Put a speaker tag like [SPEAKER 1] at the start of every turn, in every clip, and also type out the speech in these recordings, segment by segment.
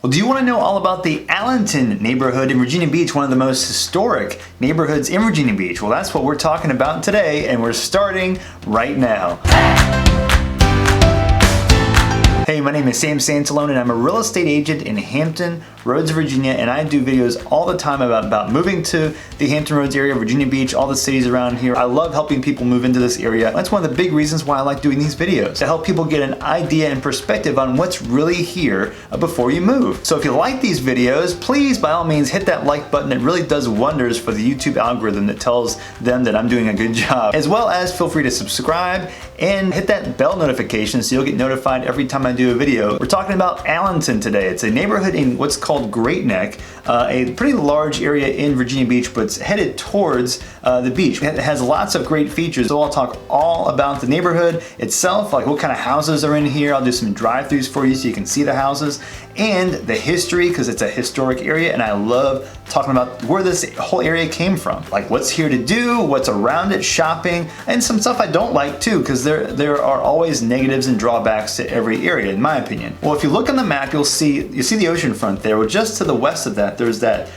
[SPEAKER 1] Well, do you want to know all about the Alanton neighborhood in Virginia Beach, one of the most historic neighborhoods in Virginia Beach? Well, that's what we're talking about today, and we're starting right now. Hey, my name is Sansalone, and I'm a real estate agent in Hampton Roads, Virginia, and I do videos all the time about moving to the Hampton Roads area, Virginia Beach, all the cities around here. I love helping people move into this area. That's one of the big reasons why I like doing these videos, to help people get an idea and perspective on what's really here before you move. So if you like these videos, please, by all means, hit that like button. It really does wonders for the YouTube algorithm that tells them that I'm doing a good job. As well as feel free to subscribe and hit that bell notification so you'll get notified every time I do a video. We're talking about Alanton today. It's a neighborhood in what's called Great Neck, a pretty large area in Virginia Beach, but it's headed towards the beach. It has lots of great features, so I'll talk all about the neighborhood itself, like what kind of houses are in here. I'll do some drive-thrus for you so you can see the houses, and the history, because it's a historic area, and I love talking about where this whole area came from, like what's here to do, what's around it, shopping, and some stuff I don't like too, because there are always negatives and drawbacks to every area, in my opinion. Well, if you look on the map, you see the ocean front there. Well, just to the west of that, there's that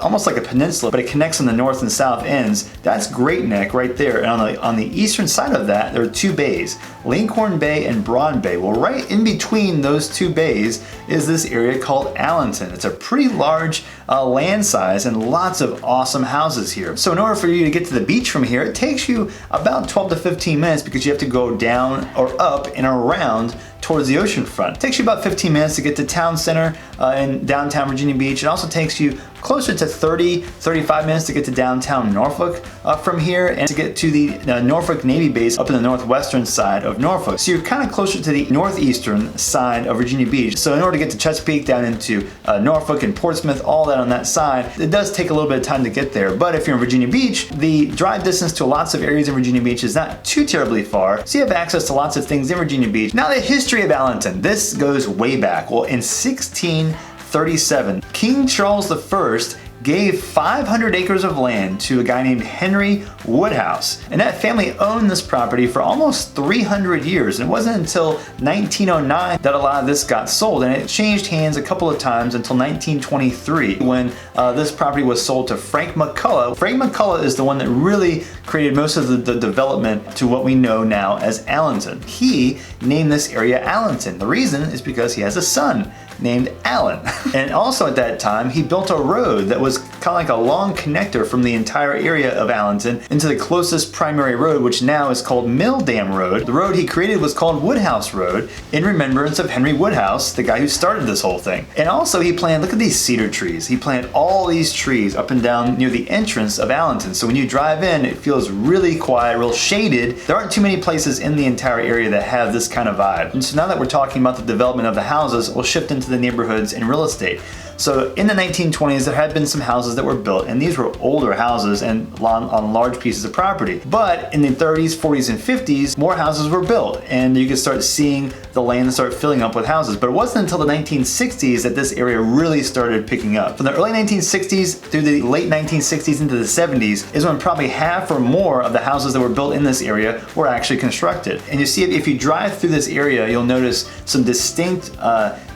[SPEAKER 1] almost like a peninsula, but it connects on the north and south ends. That's Great Neck right there. And on the eastern side of that, there are two bays, Lincoln Bay and Broad Bay. Well, right in between those two bays is this area called Alanton. It's a pretty large land size and lots of awesome houses here. So in order for you to get to the beach from here, it takes you about 12 to 15 minutes because you have to go down or up and around towards the ocean front. It takes you about 15 minutes to get to town center in downtown Virginia Beach. It also takes you closer to 35 minutes to get to downtown Norfolk from here, and to get to the Norfolk Navy base up in the northwestern side of Norfolk. So you're kind of closer to the northeastern side of Virginia Beach. So in order to get to Chesapeake, down into Norfolk and Portsmouth, all that on that side, it does take a little bit of time to get there. But if you're in Virginia Beach, the drive distance to lots of areas in Virginia Beach is not too terribly far. So you have access to lots of things in Virginia Beach. Now, the history of Alanton. This goes way back. Well, in 1637, King Charles I gave 500 acres of land to a guy named Henry Woodhouse. And that family owned this property for almost 300 years. And it wasn't until 1909 that a lot of this got sold. And it changed hands a couple of times until 1923 when this property was sold to Frank McCullough. Frank McCullough is the one that really created most of the development to what we know now as Alanton. He named this area Alanton. The reason is because he has a son named Alan. And also at that time, he built a road that was kind of like a long connector from the entire area of Alanton into the closest primary road, which now is called Mill Dam Road. The road he created was called Woodhouse Road in remembrance of Henry Woodhouse, the guy who started this whole thing. And also he planted, look at these cedar trees. He planted all these trees up and down near the entrance of Alanton. So when you drive in, it feels really quiet, real shaded. There aren't too many places in the entire area that have this kind of vibe. And so now that we're talking about the development of the houses, we'll shift into the neighborhoods and real estate. So in the 1920s, there had been some houses that were built, and these were older houses and on large pieces of property. But in the 30s, 40s, and 50s, more houses were built, and you could start seeing the land start filling up with houses. But it wasn't until the 1960s that this area really started picking up. From the early 1960s through the late 1960s into the 70s is when probably half or more of the houses that were built in this area were actually constructed. And you see, if you drive through this area, you'll notice some distinct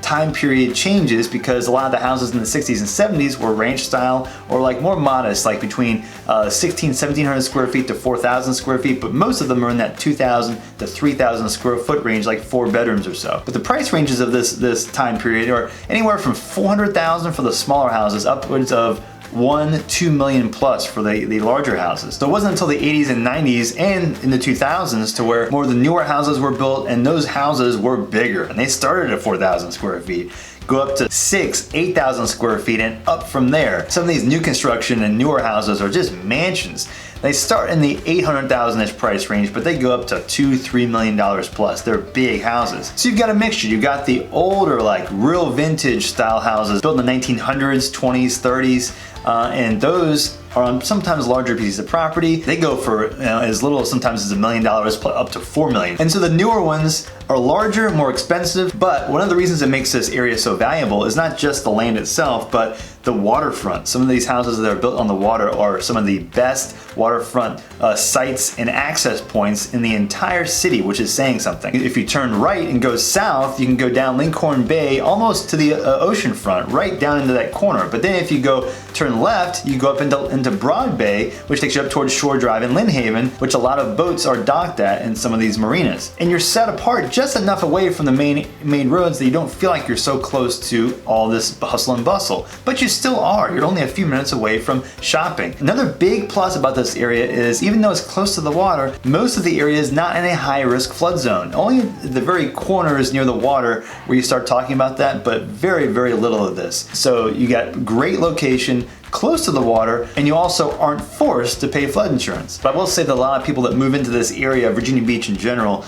[SPEAKER 1] time period changes, because a lot of the houses in the 60s and 70s were ranch style or like more modest, like between 1,700 square feet to 4,000 square feet, but most of them are in that 2,000 to 3,000 square foot range, like 4 bedrooms or so. But the price ranges of this time period are anywhere from 400,000 for the smaller houses upwards of 1-2 million plus for the larger houses. So it wasn't until the 80s and 90s and in the 2000s to where more of the newer houses were built, and those houses were bigger, and they started at 4,000 square feet, go up to 8,000 square feet, and up from there. Some of these new construction and newer houses are just mansions. They start in the $800,000-ish price range, but they go up to $2-3 million plus. They're big houses. So you've got a mixture. You've got the older, like real vintage style houses built in the 1900s, 20s, 30s, and those are on sometimes larger pieces of property. They go for as little as sometimes as $1 million up to $4 million. And so the newer ones are larger, more expensive, but one of the reasons it makes this area so valuable is not just the land itself, but the waterfront. Some of these houses that are built on the water are some of the best waterfront sites and access points in the entire city, which is saying something. If you turn right and go south, you can go down Lincoln Bay almost to the ocean front, right down into that corner. But then if you go turn left, you go up into Broad Bay, which takes you up towards Shore Drive in Lynn Haven, which a lot of boats are docked at in some of these marinas. And you're set apart just enough away from the main roads that you don't feel like you're so close to all this hustle and bustle. But you still are. You're only a few minutes away from shopping. Another big plus about this area is even though it's close to the water, most of the area is not in a high risk flood zone. Only the very corners near the water where you start talking about that, but very, very little of this. So you got great location, close to the water, and you also aren't forced to pay flood insurance. But I will say that a lot of people that move into this area, Virginia Beach in general,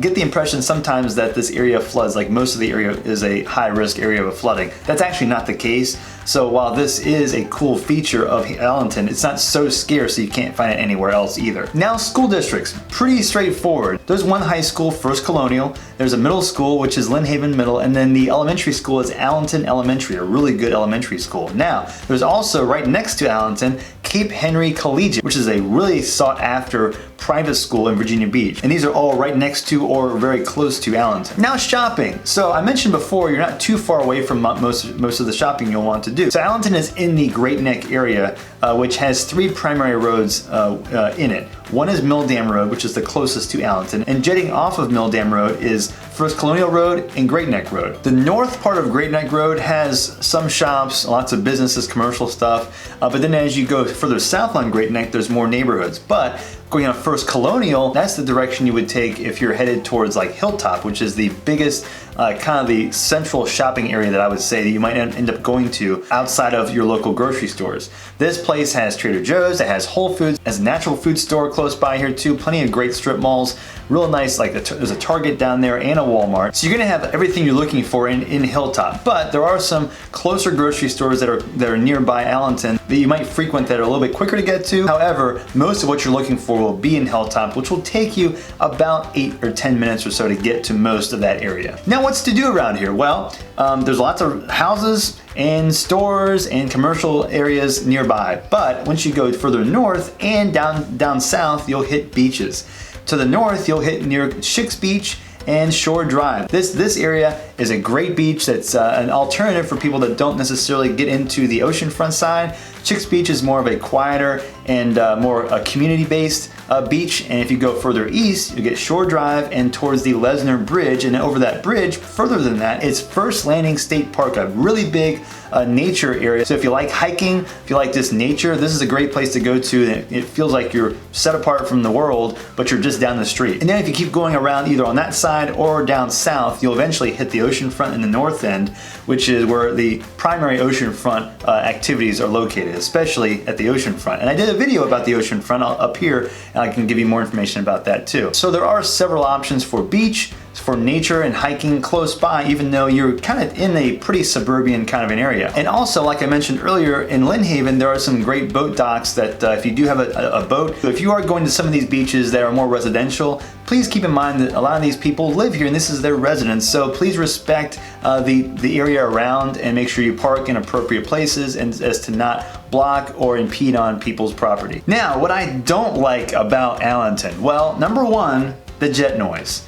[SPEAKER 1] get the impression sometimes that this area floods, like most of the area is a high risk area of flooding. That's actually not the case. So while this is a cool feature of Alanton, it's not so scarce so you can't find it anywhere else either. Now, school districts, pretty straightforward. There's one high school, First Colonial. There's a middle school, which is Lynn Haven Middle, and then the elementary school is Alanton Elementary, a really good elementary school. Now, there's also right next to Alanton, Cape Henry Collegiate, which is a really sought after private school in Virginia Beach. And these are all right next to or very close to Alanton. Now shopping. So I mentioned before, you're not too far away from most of the shopping you'll want to do. So Alanton is in the Great Neck area, which has 3 primary roads in it. One is Mill Dam Road, which is the closest to Alanton, and jetting off of Mill Dam Road is First Colonial Road and Great Neck Road. The north part of Great Neck Road has some shops, lots of businesses, commercial stuff, but then as you go further south on Great Neck, there's more neighborhoods. But going on First Colonial, that's the direction you would take if you're headed towards like Hilltop, which is the biggest kind of the central shopping area that I would say that you might end up going to outside of your local grocery stores. This place has Trader Joe's, it has Whole Foods, has a natural food store close by here too, plenty of great strip malls, real nice, like there's a Target down there and a Walmart. So you're gonna have everything you're looking for in Hilltop, but there are some closer grocery stores that are nearby Alanton that you might frequent that are a little bit quicker to get to. However, most of what you're looking for will be in Hilltop, which will take you about 8 or 10 minutes or so to get to most of that area. Now, what's to do around here? Well, there's lots of houses and stores and commercial areas nearby, but once you go further north and down south, you'll hit beaches. To the north, you'll hit near Schicks Beach and Shore Drive. This area is a great beach that's an alternative for people that don't necessarily get into the oceanfront side. Schicks Beach is more of a quieter and more community-based beach, and if you go further east, you get Shore Drive and towards the Lesner Bridge, and over that bridge, further than that, it's First Landing State Park, a really big nature area. So if you like hiking, if you like just nature, this is a great place to go to. It feels like you're set apart from the world, but you're just down the street. And then if you keep going around either on that side or down south, you'll eventually hit the oceanfront in the north end, which is where the primary oceanfront activities are located, especially at the oceanfront. And I did a video about the oceanfront up here, and I can give you more information about that too. So there are several options for beach, for nature and hiking close by, even though you're kind of in a pretty suburban kind of an area. And also, like I mentioned earlier, in Lynn Haven, there are some great boat docks that if you do have a boat, if you are going to some of these beaches that are more residential, please keep in mind that a lot of these people live here and this is their residence, so please respect the area around and make sure you park in appropriate places and as to not block or impede on people's property. Now, what I don't like about Alanton, well, number one, the jet noise.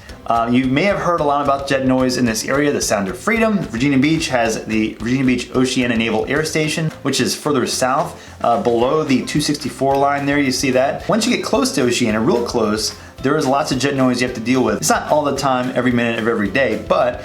[SPEAKER 1] You may have heard a lot about jet noise in this area, the Sound of Freedom. Virginia Beach has the Virginia Beach Oceana Naval Air Station, which is further south, below the 264 line there, you see that. Once you get close to Oceana, real close, there is lots of jet noise you have to deal with. It's not all the time, every minute of every day, but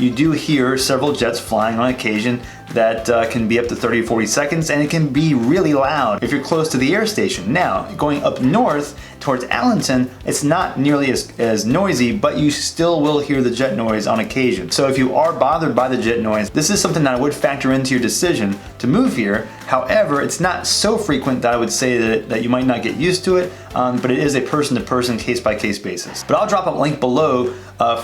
[SPEAKER 1] you do hear several jets flying on occasion that can be up to 30 or 40 seconds, and it can be really loud if you're close to the air station. Now, going up north towards Alanton, it's not nearly as noisy, but you still will hear the jet noise on occasion. So if you are bothered by the jet noise, this is something that I would factor into your decision to move here. However, it's not so frequent that I would say that you might not get used to it, but it is a person-to-person, case-by-case basis. But I'll drop a link below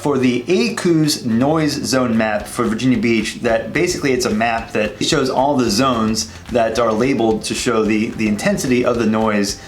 [SPEAKER 1] for the ACU's noise zone map for Virginia Beach. That basically it's a map that shows all the zones that are labeled to show the intensity of the noise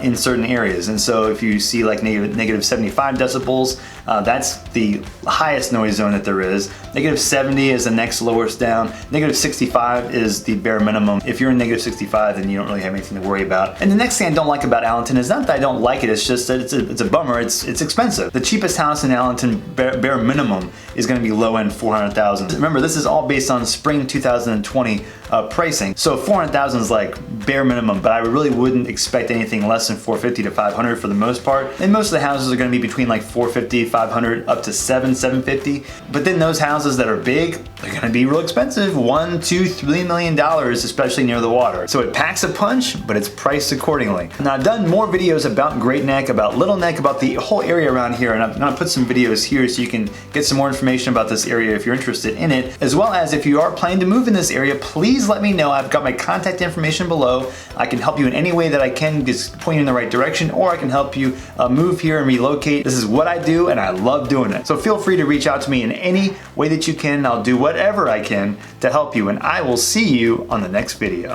[SPEAKER 1] in certain areas. And so if you see like negative 75 decibels, that's the highest noise zone that there is. Negative 70 is the next lowest down. Negative 65 is the bare minimum. If you're in negative 65, then you don't really have anything to worry about. And the next thing I don't like about Alanton is not that I don't like it, it's just that it's a bummer. It's expensive. The cheapest house in Alanton, bare minimum, is going to be low end 400,000. Remember, this is all based on spring 2020 pricing. So 400,000 is like bare minimum, but I really wouldn't expect anything less than 450 to 500 for the most part. And most of the houses are going to be between like 450, 500, up to 750. But then those houses that are big, they're going to be real expensive, $1, $2, $3 million, especially near the water. So it packs a punch, but it's priced accordingly. Now I've done more videos about Great Neck, about Little Neck, about the whole area around here, and I'm going to put some videos here so you can get some more information about this area if you're interested in it, as well as if you are planning to move in this area, please let me know. I've got my contact information below. I can help you in any way that I can, just point you in the right direction, or I can help you move here and relocate. This is what I do, and I love doing it. So feel free to reach out to me in any way that you can. I'll do whatever I can to help you, and I will see you on the next video.